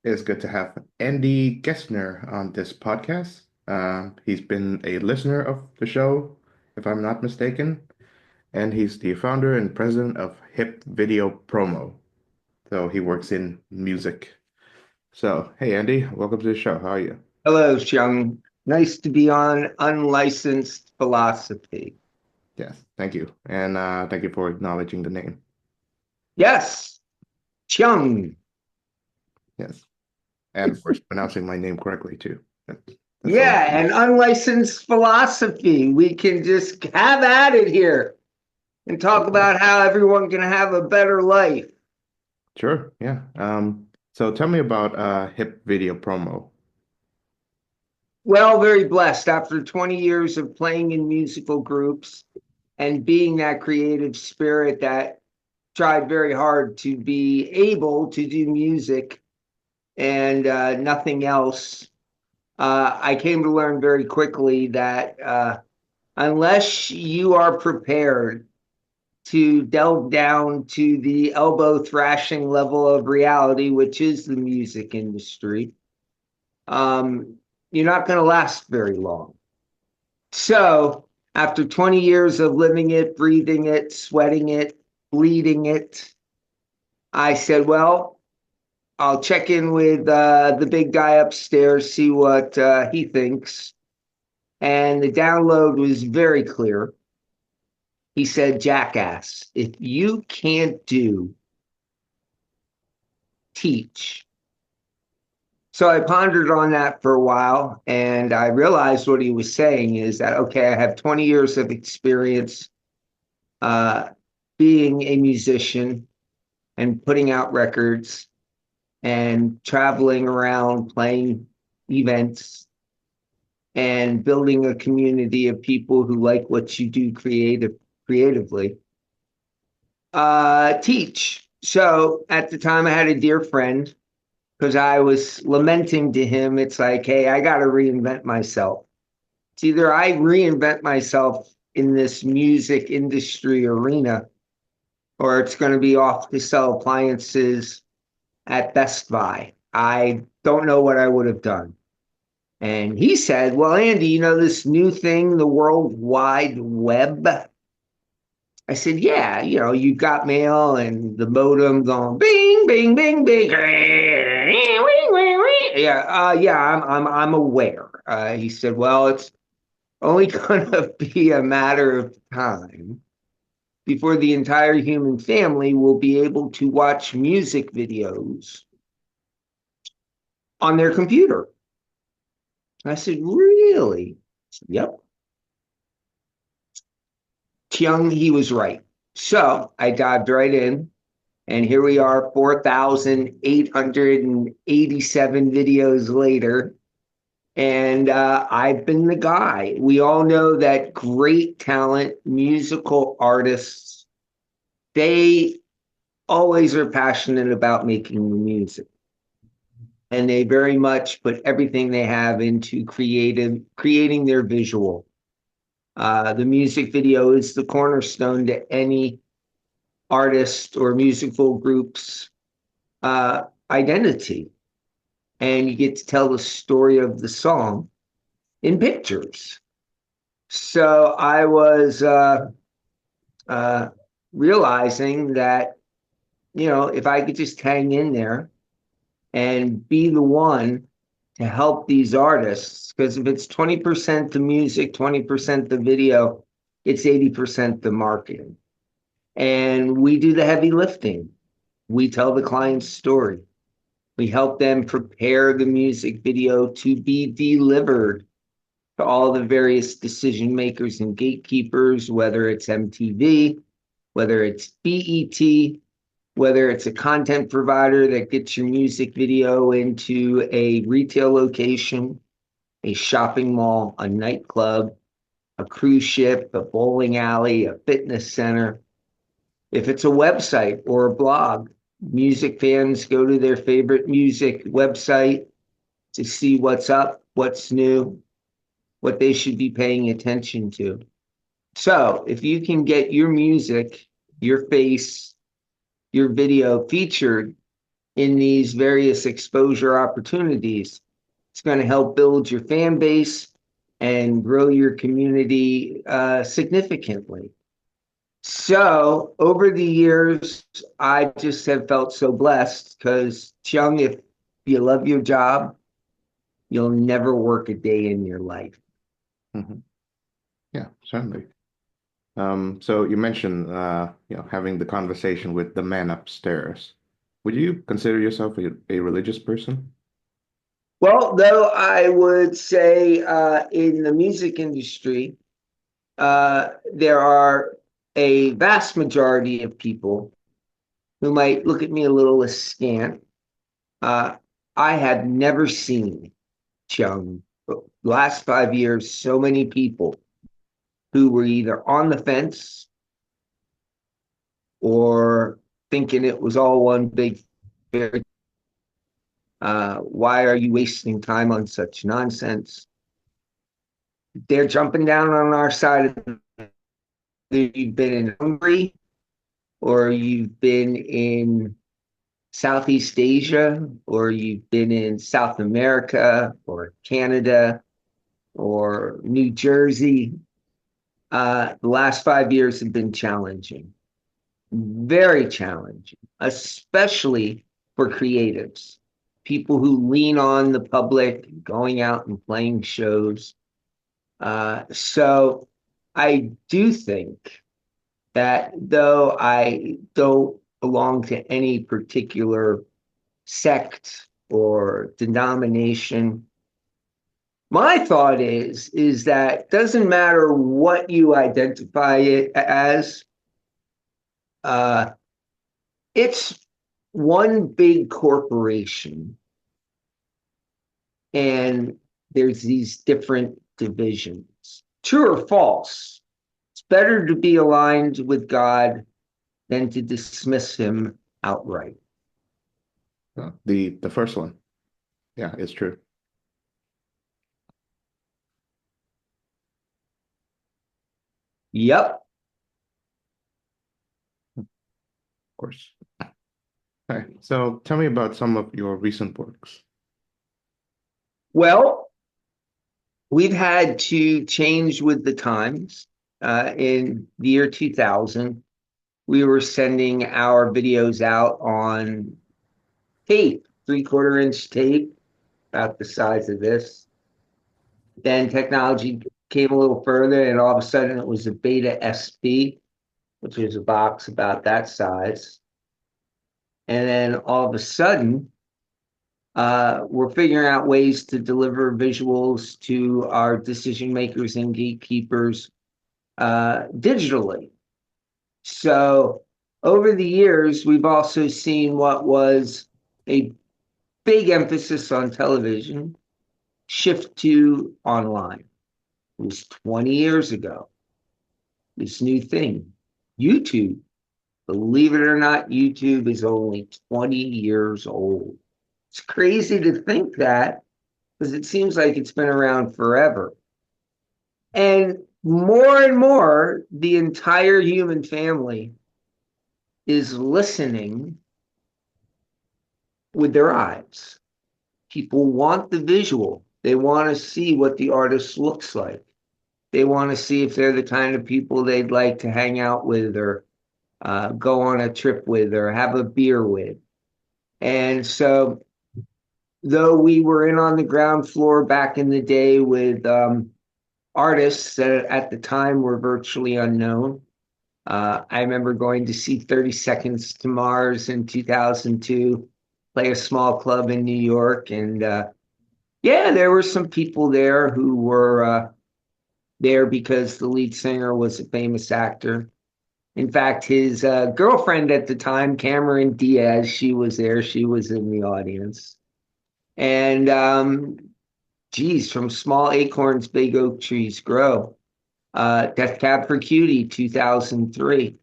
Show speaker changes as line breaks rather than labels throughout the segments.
It's good to have Andy Gesner on this podcast. He's been a listener of the show, if I'm not mistaken, and he's the founder and president of Hip Video Promo. So he works in music. So, hey Andy, welcome to the show. How are you?
Hello, Xiang. Nice to be on Unlicensed Philosophy.
Yes, thank you. And thank you for acknowledging the name.
Yes, Xiang.
Yes. And of course, pronouncing my name correctly too. That's all that
Yeah, and
matters.
Unlicensed Philosophy. We can just have at it here and talk
Okay.
about how everyone can have a better life.
Sure. Yeah. So tell me about Hip Video Promo.
Well, very blessed. After 20 years of playing in musical groups and being that creative spirit that tried very hard to be able to do music and nothing else, I came to learn very quickly that unless you are prepared to delve down to the elbow thrashing level of reality, which is the music industry, um, you're not going to last very long. So, after 20 years of living it, breathing it, sweating it, bleeding it, I said, well, I'll check in with the big guy upstairs, see what he thinks. And the download was very clear. He said, Jackass, if you can't do, teach. So I pondered on that for a while and I realized what he was saying is that, okay, I have 20 years of experience uh, being a musician and putting out records and traveling around playing events and building a community of people who like what you do creatively. Teach. So at the time, I had a dear friend because I was lamenting to him. It's like, hey, I got to reinvent myself. It's either I reinvent myself in this music industry arena, or it's going to be off to sell appliances at Best Buy. I don't know what I would have done. And he said, well, Andy, you know this new thing, the World Wide Web? I said, yeah, you know, you got mail and the modem going bing, bing, bing, bing. Yeah, I'm aware. He said, well, it's only going to be a matter of time before the entire human family will be able to watch music videos on their computer. I said, really? Said, yep. Kyung, he was right. So I dived right in. And here we are, 4,887 videos later. And I've been the guy. We all know that great talent, musical artists, they always are passionate about making music. And they very much put everything they have into creating their visual. The music video is the cornerstone to any artist or musical group's identity, and you get to tell the story of the song in pictures. So I was uh, realizing that, you know, if I could just hang in there and be the one to help these artists, because if it's 20% the music, 20% the video, it's 80% the marketing. And we do the heavy lifting. We tell the client's story. We help them prepare the music video to be delivered to all the various decision makers and gatekeepers, whether it's MTV, whether it's BET, whether it's a content provider that gets your music video into a retail location, a shopping mall, a nightclub, a cruise ship, a bowling alley, a fitness center. If it's a website or a blog, music fans go to their favorite music website to see what's up, what's new, what they should be paying attention to. So if you can get your music, your face, your video featured in these various exposure opportunities. It's going to help build your fan base and grow your community significantly. So over the years, I just have felt so blessed because, Chung, if you love your job, you'll never work a day in your life.
Hmm. Yeah, certainly. So you mentioned, having the conversation with the man upstairs. Would you consider yourself a religious person?
Well, though I would say in the music industry, there are a vast majority of people who might look at me a little askant. Uh, I have never seen, Chung, last 5 years, so many people who were either on the fence or thinking it was all one big fairy. Why are you wasting time on such nonsense? They're jumping down on our side of you've been in Hungary or you've been in Southeast Asia or you've been in South America or Canada or New Jersey. The last 5 years have been challenging, very challenging, especially for creatives, people who lean on the public, going out and playing shows. So I do think that though I don't belong to any particular sect or denomination, my thought is that doesn't matter what you identify it as, uh, it's one big corporation, and there's these different divisions. True or false? It's better to be aligned with God than to dismiss him outright.
The first one, yeah, is true. Of
Yep.
course. All right. So tell me about some of your recent works.
Well, we've had to change with the times. In the year 2000, we were sending our videos out on tape, 3/4 inch tape, about the size of this. Then technology came a little further, and all of a sudden it was a Beta SP, which was a box about that size. And then all of a sudden, we're figuring out ways to deliver visuals to our decision makers and gatekeepers digitally. So over the years, we've also seen what was a big emphasis on television shift to online. It was 20 years ago, this new thing, YouTube. Believe it or not, YouTube is only 20 years old. It's crazy to think that because it seems like it's been around forever. And more, the entire human family is listening with their eyes. People want the visual. They want to see what the artist looks like. They want to see if they're the kind of people they'd like to hang out with or go on a trip with or have a beer with. And so, though we were in on the ground floor back in the day with artists that at the time were virtually unknown, I remember going to see 30 Seconds to Mars in 2002, play a small club in New York. And yeah, there were some people there who were there because the lead singer was a famous actor. In fact, his girlfriend at the time, Cameron Diaz, she was there. She was in the audience. And geez, from small acorns, big oak trees grow. Death Cab for Cutie, 2003.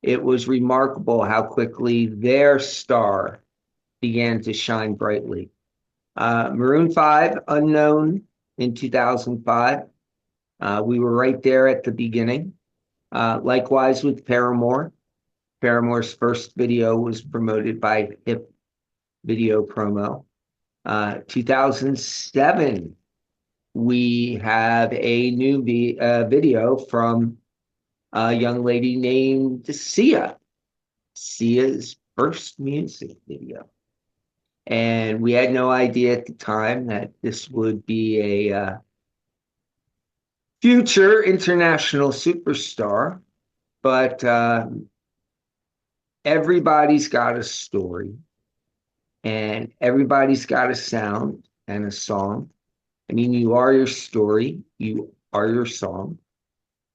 It was remarkable how quickly their star began to shine brightly. Maroon 5, Unknown in 2005. We were right there at the beginning. Likewise with Paramore. Paramore's first video was promoted by Hip video promo. 2007, we have a new video from a young lady named Sia. Sia's first music video. And we had no idea at the time that this would be a future international superstar, but everybody's got a story and everybody's got a sound and a song. I mean, you are your story, you are your song.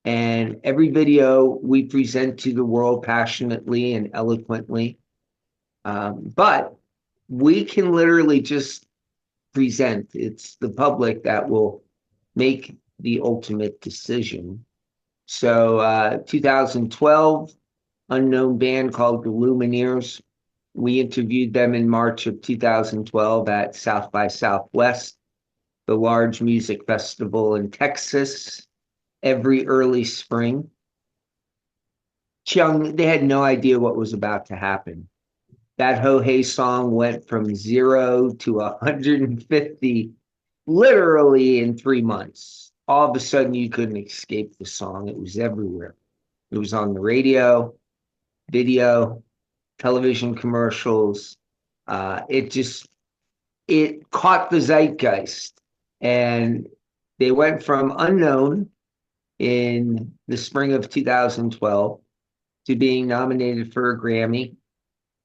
And every video we present to the world passionately and eloquently. But we can literally just present. It's the public that will make the ultimate decision. So 2012, unknown band called the Lumineers. We interviewed them in March of 2012 at South by Southwest, the large music festival in Texas, every early spring. Chung, they had no idea what was about to happen. That Ho Hey song went from 0 to 150 literally in 3 months. All of a sudden, you couldn't escape the song. It was everywhere. It was on the radio, video, television commercials. It caught the zeitgeist. And they went from unknown in the spring of 2012 to being nominated for a Grammy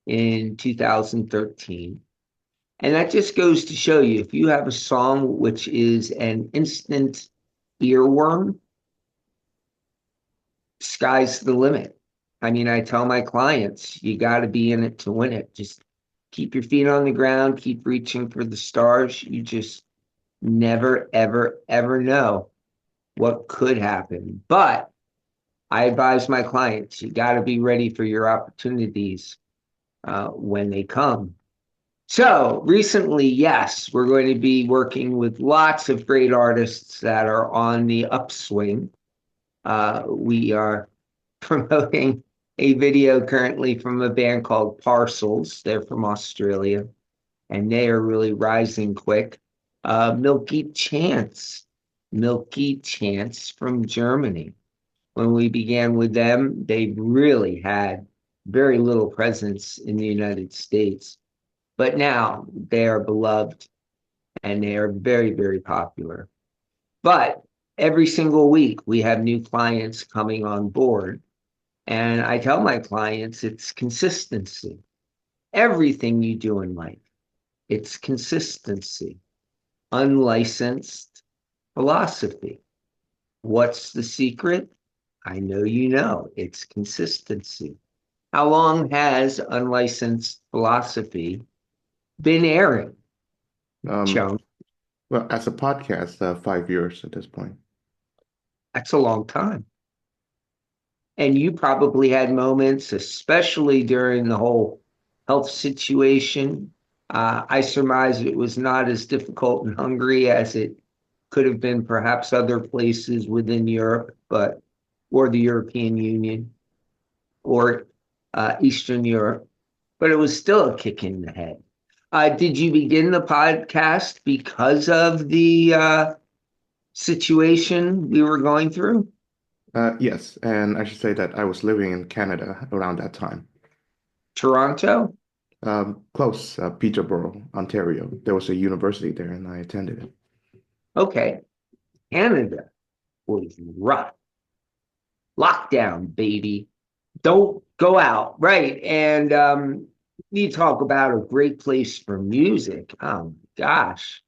in 2013. And that just goes to show you, if you have a song which is an instant earworm, sky's the limit. I mean, I tell my clients, you got to be in it to win it. Just keep your feet on the ground, keep reaching for the stars. You just never, ever, ever know what could happen. But I advise my clients, you got to be ready for your opportunities when they come. So recently, yes, we're going to be working with lots of great artists that are on the upswing. We are promoting a video currently from a band called Parcels. They're from Australia, and they are really rising quick. Milky Chance from Germany. When we began with them, they really had very little presence in the United States. But now they are beloved and they are very, very popular. But every single week we have new clients coming on board. And I tell my clients it's consistency. Everything you do in life, it's consistency. Unlicensed philosophy. What's the secret? I know you know. It's consistency. How long has unlicensed philosophy been airing,
Um,
Chung?
well, as a podcast, 5 years at this point.
That's a long time. And you probably had moments, especially during the whole health situation. I surmise it was not as difficult in Hungary as it could have been perhaps other places within Europe, or the European Union, or Eastern Europe, but it was still a kick in the head. Did you begin the podcast because of the situation we were going through?
Yes, and I should say that I was living in Canada around that time.
Toronto?
Close, Peterborough, Ontario. There was a university there, and I attended it.
Okay. Canada was rough. Lockdown, baby. Don't go out. Right. And you talk about a great place for music. Oh my gosh.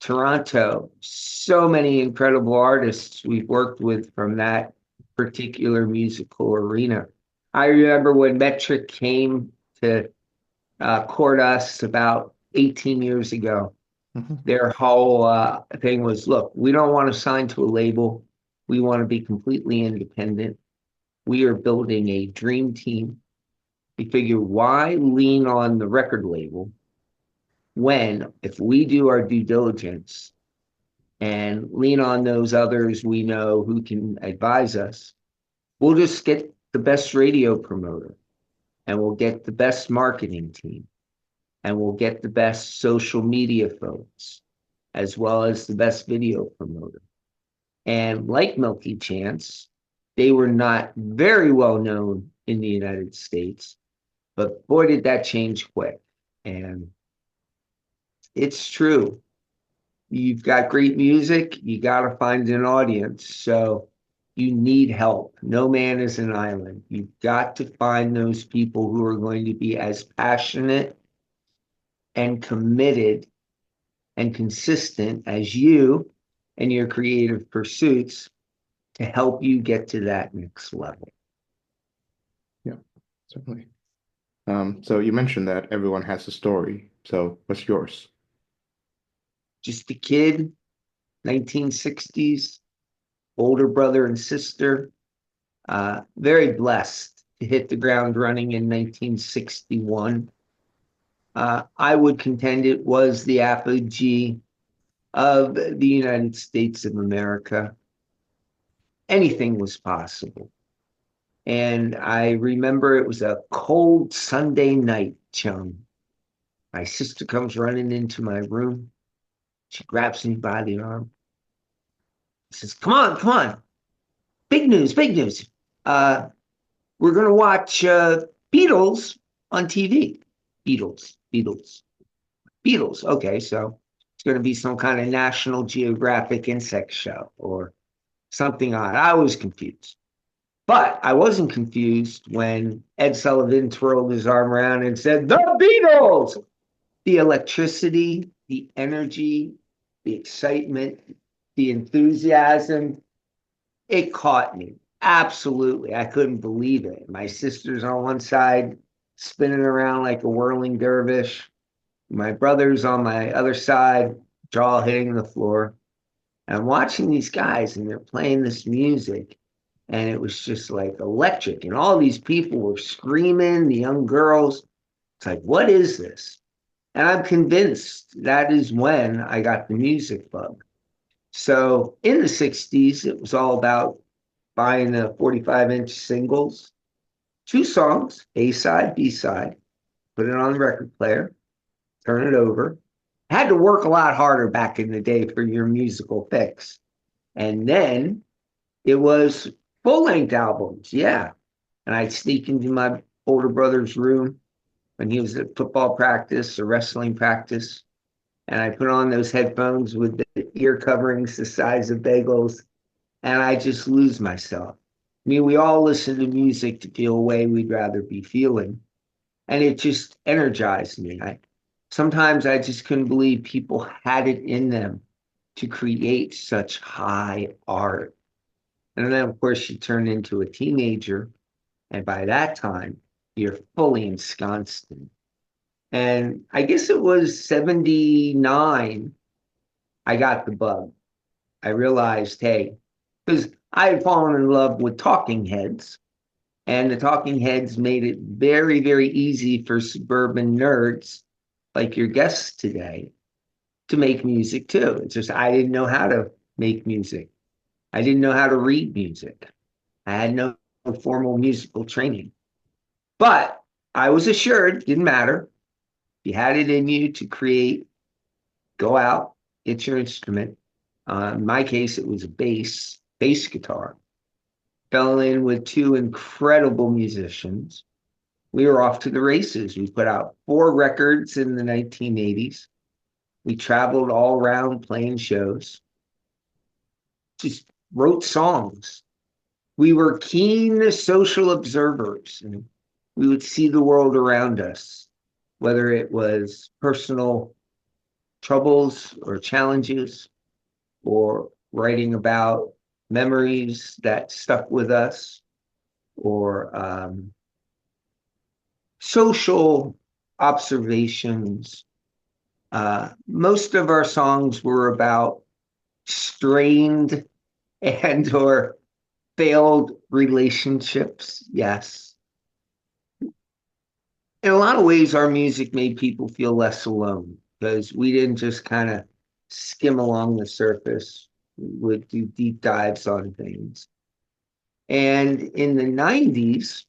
Toronto, so many incredible artists we've worked with from that particular musical arena. I remember when Metric came to court us about 18 years ago.
Mhm.
Their whole thing was, look, we don't want to sign to a label. We want to be completely independent. We are building a dream team. We figure, why lean on the record label when, if we do our due diligence and lean on those others we know who can advise us, we'll just get the best radio promoter and we'll get the best marketing team and we'll get the best social media folks as well as the best video promoter. And like Milky Chance, they were not very well known in the United States, but boy, did that change quick. And it's true. You've got great music, you got to find an audience. So you need help. No man is an island. You've got to find those people who are going to be as passionate and committed and consistent as you and your creative pursuits to help you get to that next level.
Yeah, certainly. So you mentioned that everyone has a story. So what's yours?
Just a kid, 1960s, older brother and sister, very blessed to hit the ground running in 1961. I would contend it was the apogee of the United States of America. Anything was possible. And I remember it was a cold Sunday night, Chum. My sister comes running into my room. She grabs me by the arm. Says, come on, come on. Big news, big news. We're going to watch Beatles on TV. Beatles. Okay, so it's going to be some kind of National Geographic insect show or something odd. I was confused. But I wasn't confused when Ed Sullivan twirled his arm around and said, the Beatles! The electricity, the energy, the excitement, the enthusiasm, it caught me. Absolutely. I couldn't believe it. My sister's on one side, spinning around like a whirling dervish. My brother's on my other side, jaw hitting the floor. And I'm watching these guys and they're playing this music. And it was just like electric. And all these people were screaming, the young girls. It's like, what is this? And I'm convinced that is when I got the music bug. So in the 60s, it was all about buying the 45-inch singles, two songs, A side, B side, put it on the record player, turn it over. Had to work a lot harder back in the day for your musical fix. And then it was full-length albums, yeah. And I'd sneak into my older brother's room when he was at football practice or wrestling practice, and I put on those headphones with the ear coverings the size of bagels, and I just lose myself. I mean, we all listen to music to feel a way we'd rather be feeling, and it just energized me. Sometimes I just couldn't believe people had it in them to create such high art. And then, of course, you turn into a teenager, and by that time, you're fully ensconced in. And I guess it was 79, I got the bug. I realized, hey, because I had fallen in love with Talking Heads, and the Talking Heads made it very, very easy for suburban nerds like your guests today to make music too. It's just I didn't know how to make music. I didn't know how to read music. I had no formal musical training. But I was assured, didn't matter. If you had it in you to create, go out, get your instrument. In my case, it was a bass guitar. Fell in with two incredible musicians. We were off to the races. We put out 4 records in the 1980s. We traveled all around playing shows. Just wrote songs. We were keen social observers, and we would see the world around us, whether it was personal troubles or challenges, or writing about memories that stuck with us, or social observations. Most of our songs were about strained and or failed relationships, yes. In a lot of ways, our music made people feel less alone because we didn't just kind of skim along the surface. We would do deep dives on things. And in the 90s,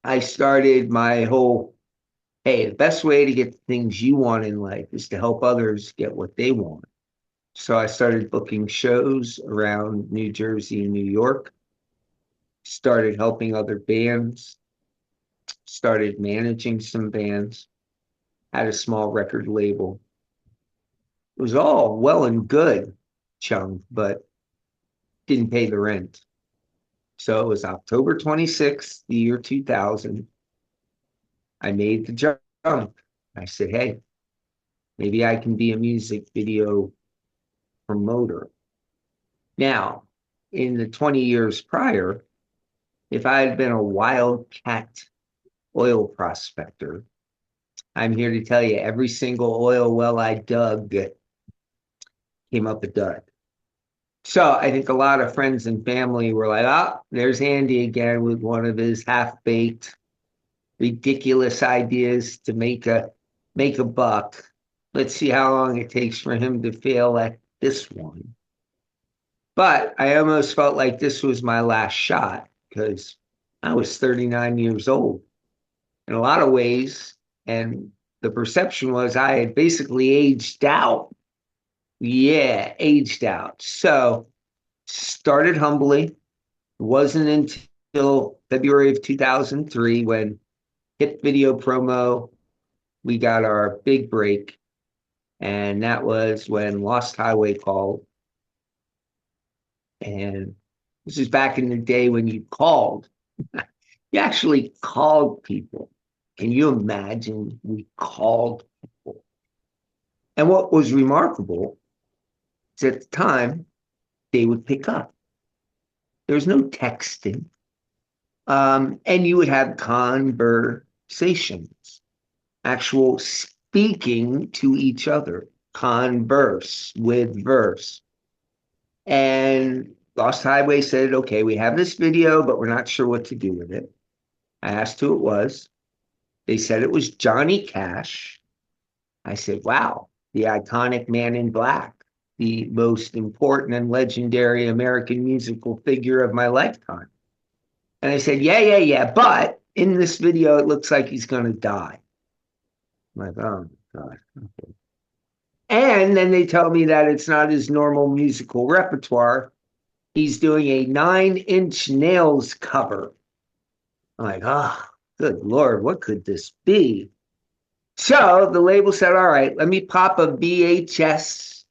I started my whole hey, the best way to get the things you want in life is to help others get what they want. So I started booking shows around New Jersey and New York, started helping other bands, started managing some bands, had a small record label. It was all well and good, Chung, but didn't pay the rent. So it was October 26th, the year 2000. I made the jump. I said, hey, maybe I can be a music video promoter. Now, in the 20 years prior, if I had been a wildcat oil prospector, I'm here to tell you every single oil well I dug came up a dud. So I think a lot of friends and family were like, oh, there's Andy again with one of his half-baked, ridiculous ideas to make a buck. Let's see how long it takes for him to fail at this one. But I almost felt like this was my last shot because I was 39 years old in a lot of ways. And the perception was I had basically aged out. Yeah, aged out. So started humbly. It wasn't until February of 2003 when hit video promo, we got our big break. And that was when Lost Highway called. And this is back in the day when you called. You actually called people. Can you imagine? We called people. And what was remarkable is at the time, they would pick up. There was no texting. And you would have conversations, actual speaking to each other, converse with verse. And Lost Highway said, okay, we have this video, but we're not sure what to do with it. I asked who it was. They said it was Johnny Cash. I said, wow, the iconic Man in Black, the most important and legendary American musical figure of my lifetime. And I said, yeah. But in this video, it looks like he's going to die. I'm like, oh, my God. Okay. And then they tell me that it's not his normal musical repertoire. He's doing a 9 Inch Nails cover. I'm like, oh, good Lord, what could this be? So the label said, all right, let me pop a VHS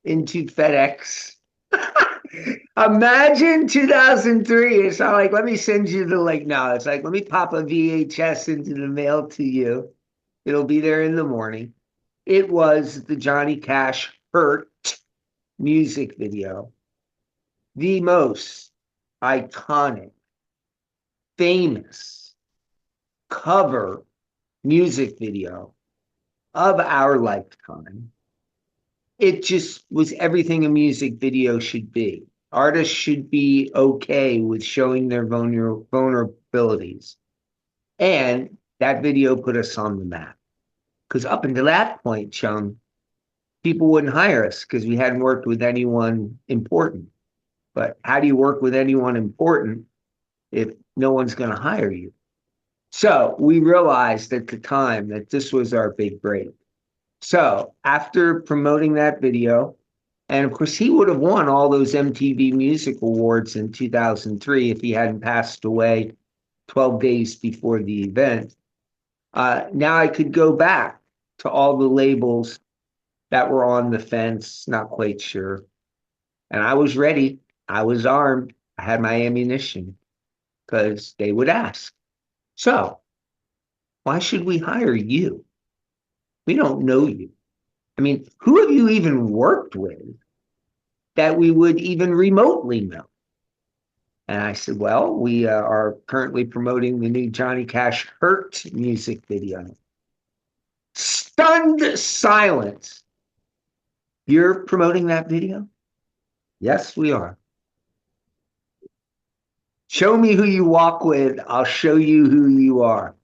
into FedEx. Imagine 2003. It's not like, let me send you the link. No, it's like, let me pop a VHS into the mail to you. It'll be there in the morning. It was the Johnny Cash Hurt music video, the most iconic, famous cover music video of our lifetime. It just was everything a music video should be. Artists should be okay with showing their vulnerabilities. And that video put us on the map. Because up until that point, Chung, people wouldn't hire us because we hadn't worked with anyone important. But how do you work with anyone important if no one's going to hire you? So we realized at the time that this was our big break. So after promoting that video, and of course, he would have won all those MTV Music Awards in 2003 if he hadn't passed away 12 days before the event. Now I could go back to all the labels that were on the fence, not quite sure. And I was ready. I was armed. I had my ammunition because they would ask. So why should we hire you? We don't know you. I mean, who have you even worked with that we would even remotely know? And I said, well, we are currently promoting the new Johnny Cash Hurt music video. Stunned silence. You're promoting that video? Yes, we are. Show me who you walk with. I'll show you who you are.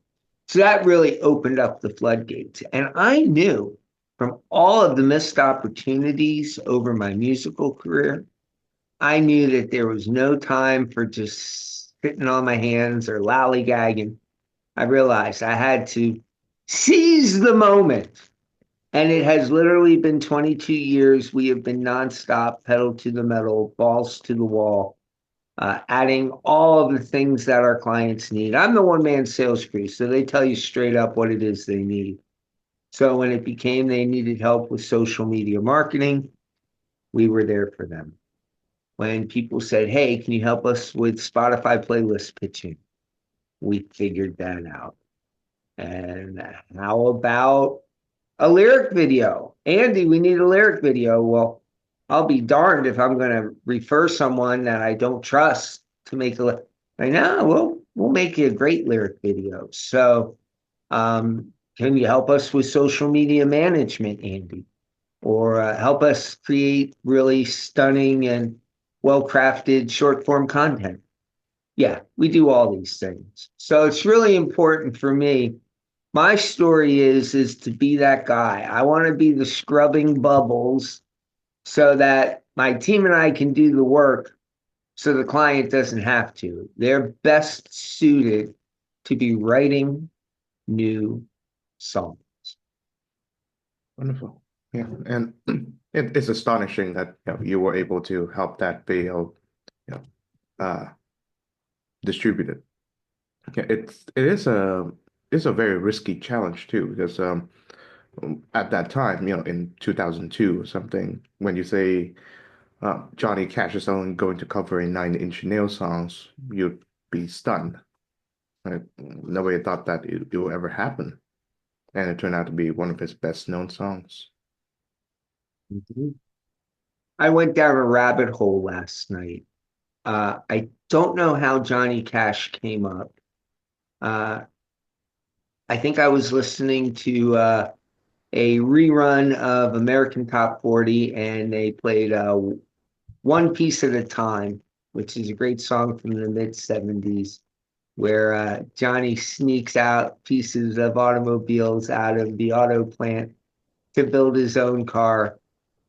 So that really opened up the floodgates. And I knew from all of the missed opportunities over my musical career, I knew that there was no time for just sitting on my hands or lollygagging. I realized I had to Seize the moment. And it has literally been 22 years. We have been nonstop, pedal to the metal, balls to the wall, adding all of the things that our clients need. I'm the one man sales crew, so they tell you straight up what it is they need. So when it became they needed help with social media marketing, we were there for them. When people said, hey, can you help us with Spotify playlist pitching? We figured that out. And how about a lyric video? Andy, we need a lyric video. Well, I'll be darned if I'm going to refer someone that I don't trust to make a. I know we'll make you a great lyric video. So, can you help us with social media management, Andy, or help us create really stunning and well-crafted short form content? Yeah, we do all these things. So it's really important for me. My story is to be that guy. I want to be the scrubbing bubbles so that my team and I can do the work so the client doesn't have to. They're best suited to be writing new songs.
Wonderful. Yeah, and it's astonishing that you were able to help that video, you know, uh, distributed. Yeah, it's a very risky challenge too, because at that time, in 2002 or something, when you say Johnny Cash is only going to cover a Nine-Inch Nails songs, you'd be stunned. Right? Nobody thought that it will ever happen, and it turned out to be one of his best known songs.
Mhm. I went down a rabbit hole last night. I don't know how Johnny Cash came up. Uh, I think I was listening to a rerun of American Top 40, and they played One Piece at a Time, which is a great song from the mid 70s, where Johnny sneaks out pieces of automobiles out of the auto plant to build his own car.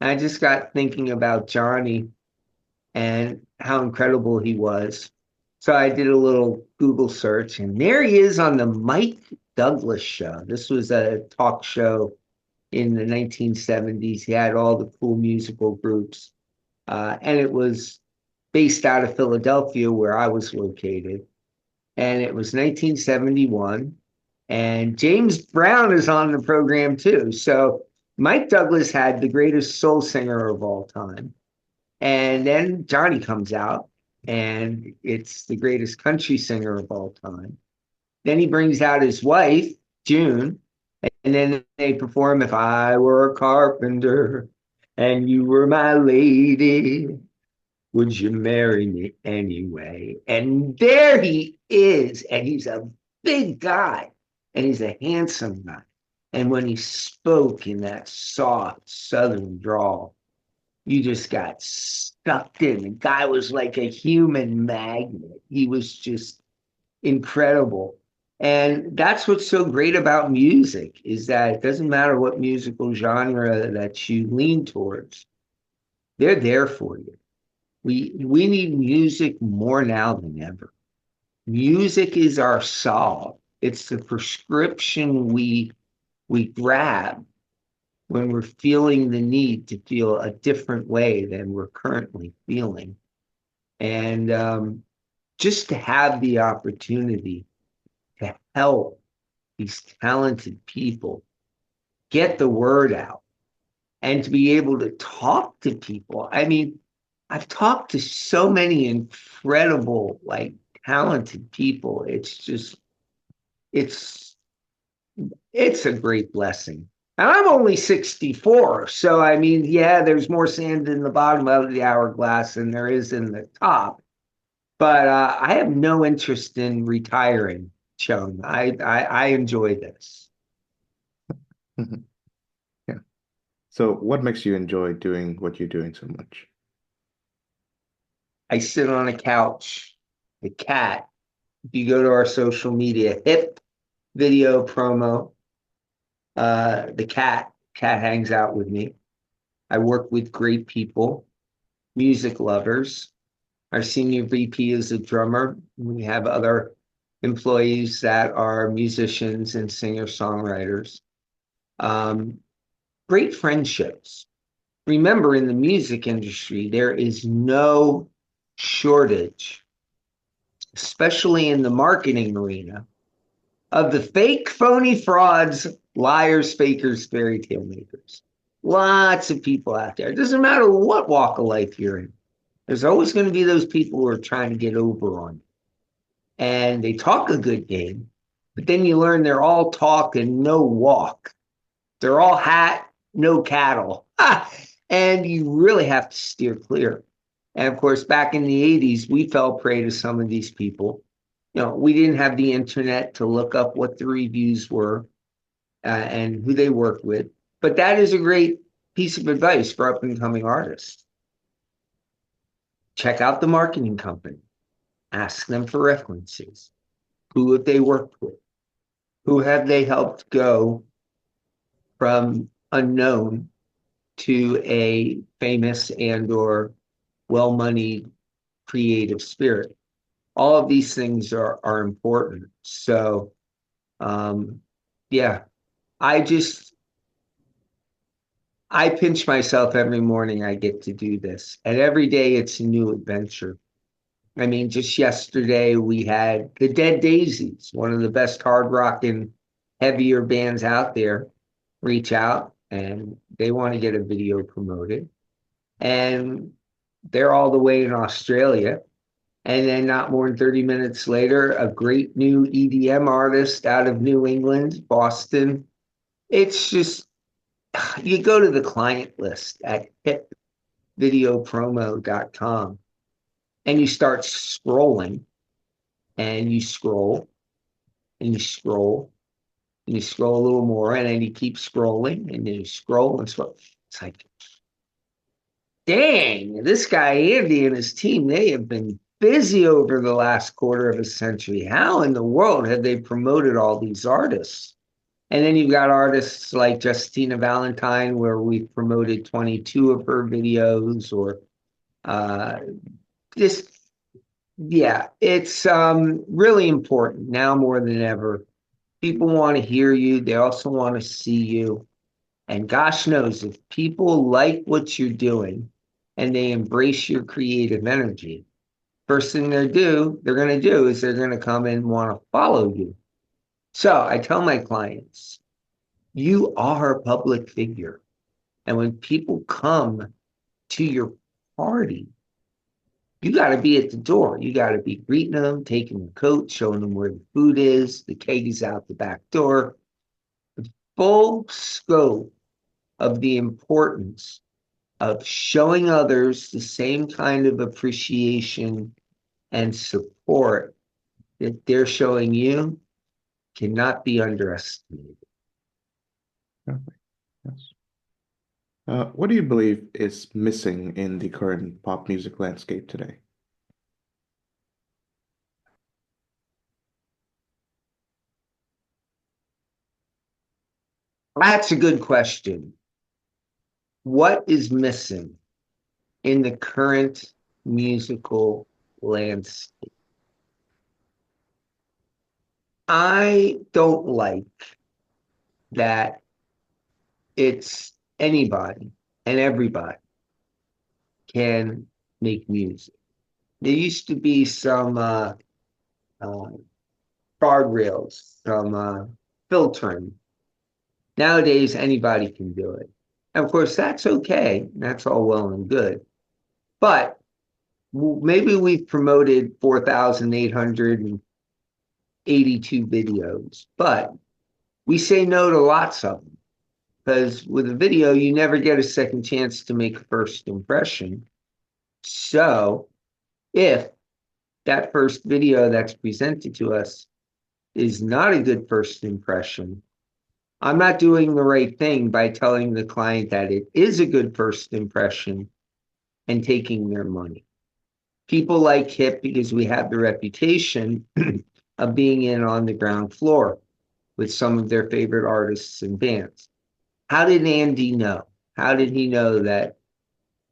And I just got thinking about Johnny and how incredible he was. So I did a little Google search, and there he is on the Mike Douglas show. This was a talk show in the 1970s. He had all the cool musical groups, and it was based out of Philadelphia, where I was located. And it was 1971, and James Brown is on the program too. So Mike Douglas had the greatest soul singer of all time. And then Johnny comes out, and it's the greatest country singer of all time. Then he brings out his wife, June, and then they perform If I Were a Carpenter and You Were My Lady, Would You Marry Me Anyway? And there he is, and he's a big guy, and he's a handsome guy. And when he spoke in that soft southern drawl, you just got sucked in. The guy was like a human magnet. He was just incredible. And that's what's so great about music is that it doesn't matter what musical genre that you lean towards, they're there for you. We need music more now than ever. Music is our solve. It's the prescription we grab when we're feeling the need to feel a different way than we're currently feeling. And just to have the opportunity to help these talented people get the word out and to be able to talk to people. I mean, I've talked to so many incredible, like talented people. It's it's a great blessing. And I'm only 64. So I mean, yeah, there's more sand in the bottom of the hourglass than there is in the top. But I have no interest in retiring, Chung. I enjoy this.
Mhm. Yeah. So, what makes you enjoy doing what you're doing so much?
I sit on a couch. The cat, if you go to our social media, hip video promo, the cat hangs out with me. I work with great people, music lovers. Our senior VP is a drummer. We have other employees that are musicians and singer-songwriters. Um, Great friendships. Remember, in the music industry, there is no shortage, especially in the marketing arena, of the fake, phony frauds, liars, fakers, fairy tale makers. Lots of people out there. It doesn't matter what walk of life you're in. There's always going to be those people who are trying to get over on you. And they talk a good game, but then you learn they're all talk and no walk. They're all hat, no cattle. And you really have to steer clear. And of course, back in the 80s, we fell prey to some of these people. We didn't have the internet to look up what the reviews were and who they worked with. But that is a great piece of advice for up and coming artists. Check out the marketing company, ask them for references. Who have they worked with? Who have they helped go from unknown to a famous and or well-moneyed creative spirit? All of these things are important. So yeah, I pinch myself every morning I get to do this. And every day it's a new adventure. I mean, just yesterday we had the Dead Daisies, one of the best hard rock and heavier bands out there, reach out and they want to get a video promoted. And they're all the way in Australia. And then not more than 30 minutes later, a great new EDM artist out of New England, Boston. It's just, you go to the client list at hipvideopromo.com and you start scrolling and you scroll and you scroll and you scroll a little more and then you keep scrolling and then you scroll and scroll. It's like, dang, this guy Andy and his team, they have been busy over the last quarter of a century. How in the world have they promoted all these artists? And then you've got artists like Justina Valentine, where we've promoted 22 of her videos, or just, yeah, it's really important now more than ever. People want to hear you. They also want to see you. And gosh knows if people like what you're doing and they embrace your creative energy, first thing they're going to do is they're going to come and want to follow you. So I tell my clients, you are a public figure. And when people come to your party, you got to be at the door. You got to be greeting them, taking the coat, showing them where the food is, the cake is out the back door. The full scope of the importance of showing others the same kind of appreciation and support that they're showing you cannot be underestimated.
Perfect. Yes. What do you believe is missing in the current pop music landscape today?
That's a good question. What is missing in the current musical landscape? I don't like that it's anybody and everybody can make music. There used to be some uh, guardrails, some filtering. Nowadays, anybody can do it. And of course, that's okay. That's all well and good. But maybe we've promoted 4,882 videos, but we say no to lots of them. Because with a video, you never get a second chance to make a first impression. So if that first video that's presented to us is not a good first impression, I'm not doing the right thing by telling the client that it is a good first impression and taking their money. People like Hip because we have the reputation of being in on the ground floor with some of their favorite artists and bands. How did Andy know? How did he know that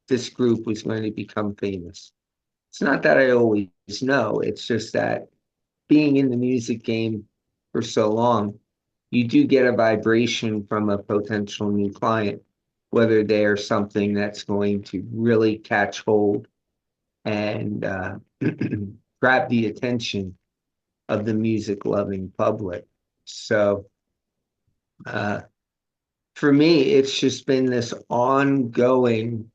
this group was going to become famous? It's not that I always know. It's just that being in the music game for so long, you do get a vibration from a potential new client, whether they are something that's going to really catch hold and grab the attention of the music loving public. So uh, for me, it's just been this ongoing,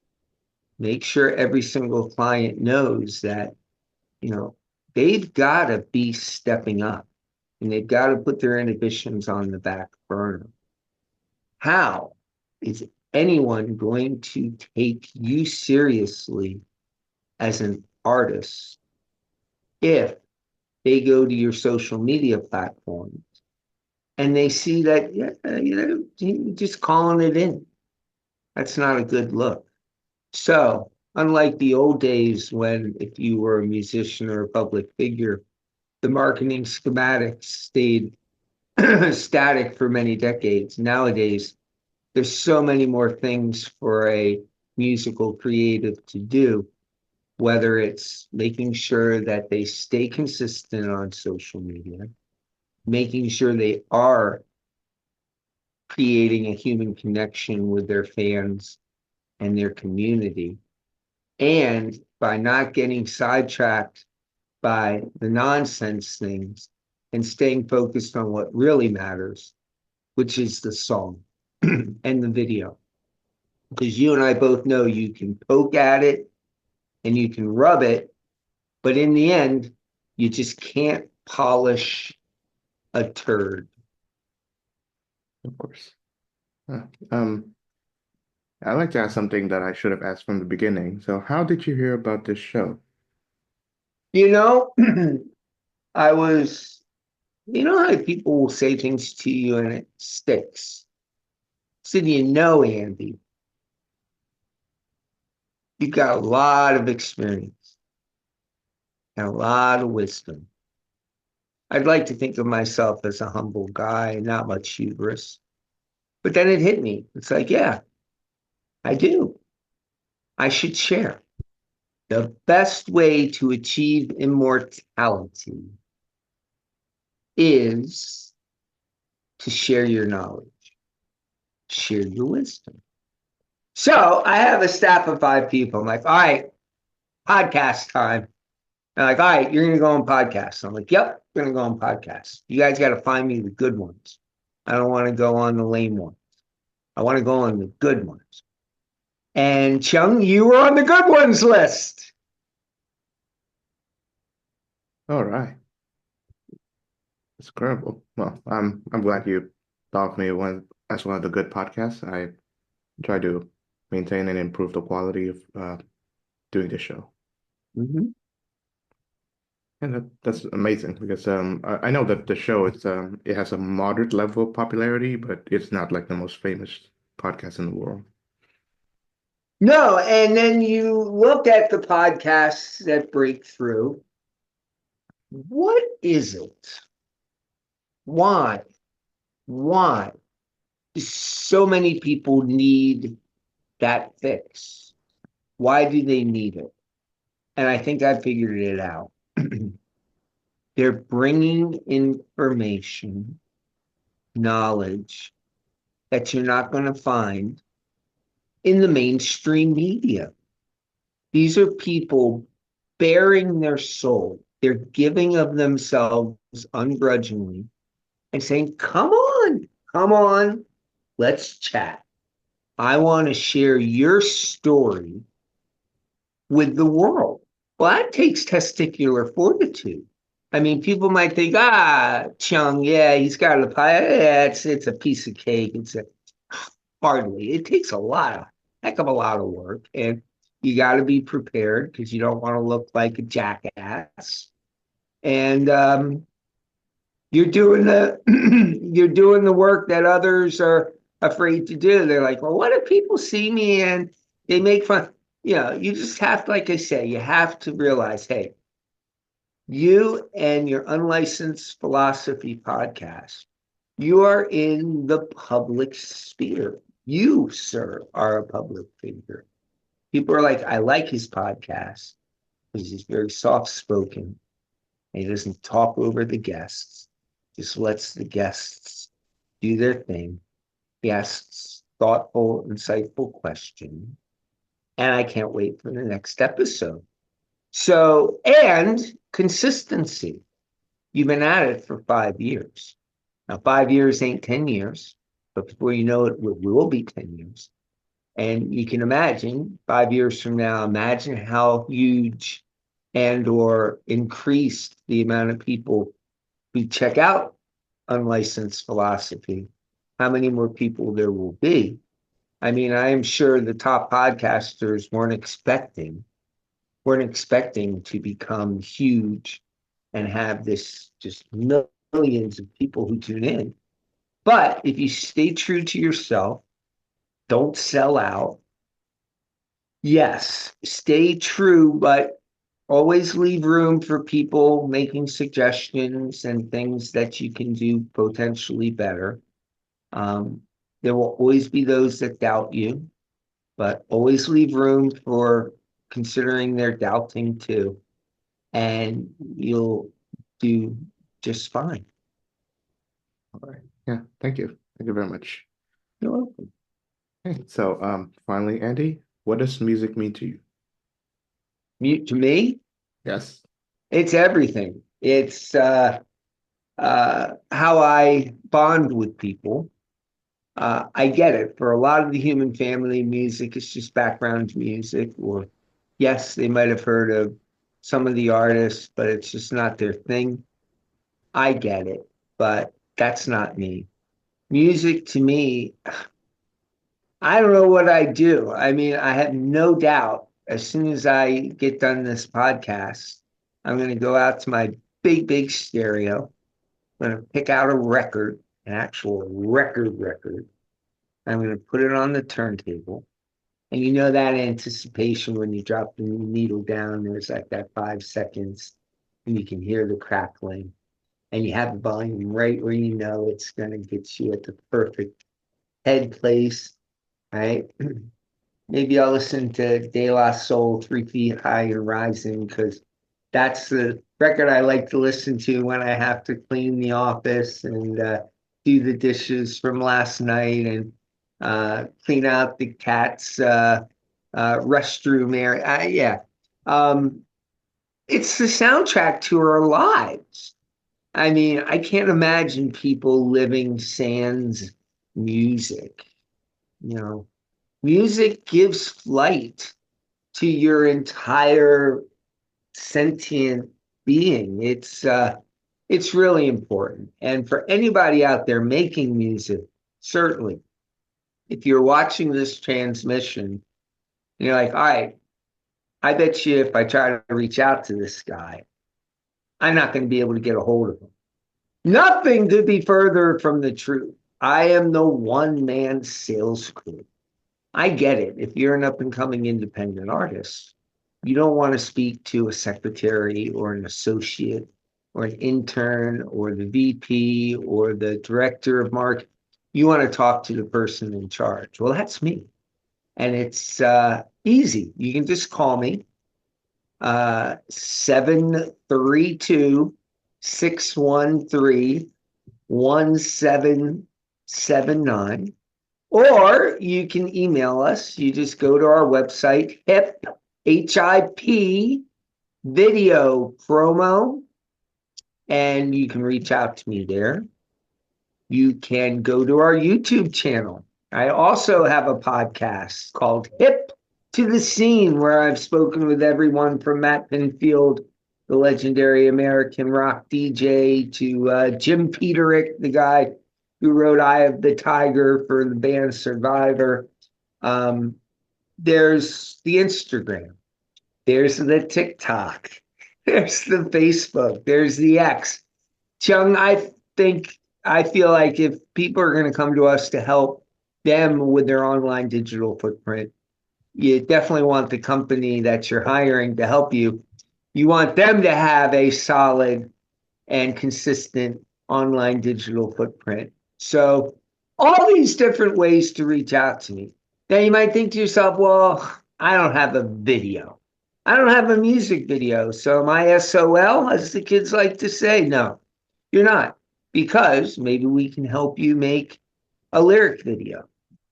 make sure every single client knows that, you know, they've got to be stepping up and they've got to put their inhibitions on the back burner. How is anyone going to take you seriously as an artist if they go to your social media platforms and they see that, yeah, you're just calling it in? That's not a good look. So, unlike the old days when if you were a musician or a public figure, the marketing schematics stayed static for many decades. Nowadays, there's so many more things for a musical creative to do, whether it's making sure that they stay consistent on social media, making sure they are creating a human connection with their fans and their community, and by not getting sidetracked by the nonsense things and staying focused on what really matters, which is the song and the video. Because you and I both know you can poke at it and you can rub it, but in the end, you just can't polish a turd.
Of course. Uh, um, I'd like to ask something that I should have asked from the beginning. So, how did you hear about this show?
You know, I was, you know how people will say things to you and it sticks. So, you know, Andy, you've got a lot of experience and a lot of wisdom. I'd like to think of myself as a humble guy, not much hubris. But then it hit me. It's like, yeah, I do. I should share. The best way to achieve immortality is to share your knowledge, share your wisdom. So I have a staff of 5 people. I'm like, all right, podcast time. They're like, all right, you're going to go on podcasts. I'm like, yep, I'm going to go on podcasts. You guys got to find me the good ones. I don't want to go on the lame ones. I want to go on the good ones. And Chung, you were on the good ones list.
All right. It's incredible. Well, I'm glad you thought of me as one of the good podcasts. I try to maintain and improve the quality of doing this show.
Mm-hmm.
And that's amazing because I know that the show it has a moderate level of popularity, but it's not like the most famous podcast in the world.
No, and then you look at the podcasts that break through. What is it? Why? Why do so many people need that fix? Why do they need it? And I think I figured it out. They're bringing information, knowledge that you're not going to find in the mainstream media. These are people bearing their soul. They're giving of themselves ungrudgingly and saying, come on, let's chat. I want to share your story with the world. Well, that takes testicular fortitude. I mean, people might think, Chung, yeah, he's got a pie. Yeah, it's a piece of cake. Hardly. It takes heck of a lot of work. And you got to be prepared because you don't want to look like a jackass. And you're doing the you're doing the work that others are afraid to do. They're like, well, what if people see me and they make fun? You just have to, like I say, you have to realize, hey, you and your unlicensed philosophy podcast, you are in the public sphere. You, sir, are a public figure. People are like, I like his podcast because he's very soft spoken. And he doesn't talk over the guests, just lets the guests do their thing. He asks thoughtful, insightful questions. And I can't wait for the next episode. So, and consistency. You've been at it for 5 years. Now, 5 years ain't 10 years, but before you know it, it will be 10 years. And you can imagine 5 years from now, imagine how huge and or increased the amount of people who check out unlicensed philosophy, how many more people there will be. I mean, I am sure the top podcasters weren't expecting to become huge and have this just millions of people who tune in. But if you stay true to yourself, don't sell out. Yes, stay true, but always leave room for people making suggestions and things that you can do potentially better. Um, there will always be those that doubt you, but always leave room for considering their doubting too, and you'll do just fine.
All right. Yeah, thank you. Thank you very much.
You're welcome.
Okay, so finally, Andy, what does music mean to you?
To me,
Yes.
it's everything. It's how I bond with people. I get it. For a lot of the human family, music is just background music, or yes, they might have heard of some of the artists, but it's just not their thing. I get it, but that's not me. Music to me, I don't know what I do. I mean, I have no doubt as soon as I get done this podcast, I'm going to go out to my big stereo. I'm going to pick out a record, an actual record. I'm going to put it on the turntable. And you know that anticipation when you drop the needle down, there's like that 5 seconds and you can hear the crackling and you have the volume right where you know it's going to get you at the perfect head place, right? Maybe I'll listen to De La Soul, 3 Feet High and Rising, because that's the record I like to listen to when I have to clean the office and do the dishes from last night and clean out the cat's restroom area. Yeah. It's the soundtrack to our lives. I mean, I can't imagine people living sans music. You know, music gives flight to your entire sentient being. It's really important. And for anybody out there making music, certainly, if you're watching this transmission, you're like, all right, I bet you if I try to reach out to this guy, I'm not going to be able to get a hold of him. Nothing could be further from the truth. I am the one man sales crew. I get it. If you're an up and coming independent artist, you don't want to speak to a secretary or an associate or an intern or the VP or the director of marketing. You want to talk to the person in charge. Well, that's me. And it's easy. You can just call me 732-613-1779. Or you can email us. You just go to our website, HIP video promo, and you can reach out to me there. You can go to our YouTube channel. I also have a podcast called Hip to the Scene, where I've spoken with everyone from Matt Pinfield, the legendary American rock DJ, to Jim Peterick, the guy who wrote Eye of the Tiger for the band Survivor. There's the Instagram. There's the TikTok. There's the Facebook. There's the X. Chung, I feel like if people are going to come to us to help them with their online digital footprint, you definitely want the company that you're hiring to help you. You want them to have a solid and consistent online digital footprint. So all these different ways to reach out to me. Now you might think to yourself, well, I don't have a video. I don't have a music video. So am I SOL, as the kids like to say? No, you're not. Because maybe we can help you make a lyric video,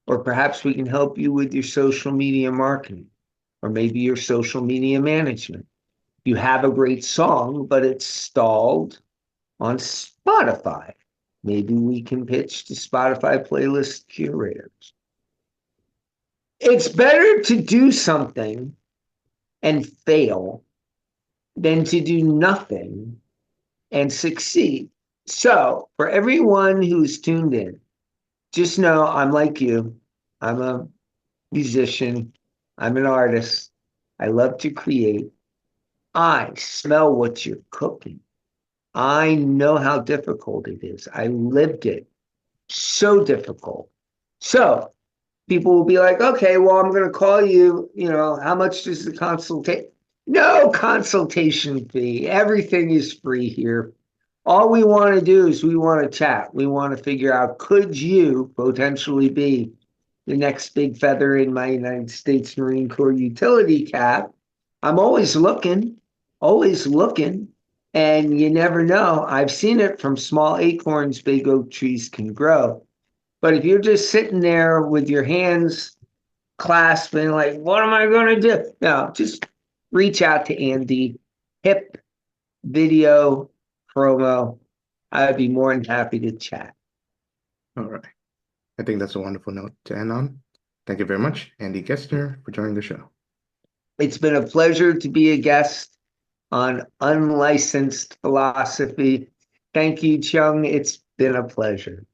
or perhaps we can help you with your social media marketing, or maybe your social media management. You have a great song, but it's stalled on Spotify. Maybe we can pitch to Spotify playlist curators. It's better to do something and fail than to do nothing and succeed. So, for everyone who's tuned in, just know I'm like you. I'm a musician, I'm an artist. I love to create. I smell what you're cooking. I know how difficult it is. I lived it. So difficult. So people will be like, okay, well, I'm going to call you. How much does the consultation? No consultation fee. Everything is free here. All we want to do is we want to chat. We want to figure out, could you potentially be the next big feather in my United States Marine Corps utility cap? I'm always looking, always looking. And you never know. I've seen it from small acorns, big oak trees can grow. But if you're just sitting there with your hands clasping, like, what am I going to do? No, just reach out to Andy. Hip video promo. I'd be more than happy to chat.
All right. I think that's a wonderful note to end on. Thank you very much, Andy Gesner, for joining the show.
It's been a pleasure to be a guest on Unlicensed Philosophy. Thank you, Chung. It's been a pleasure.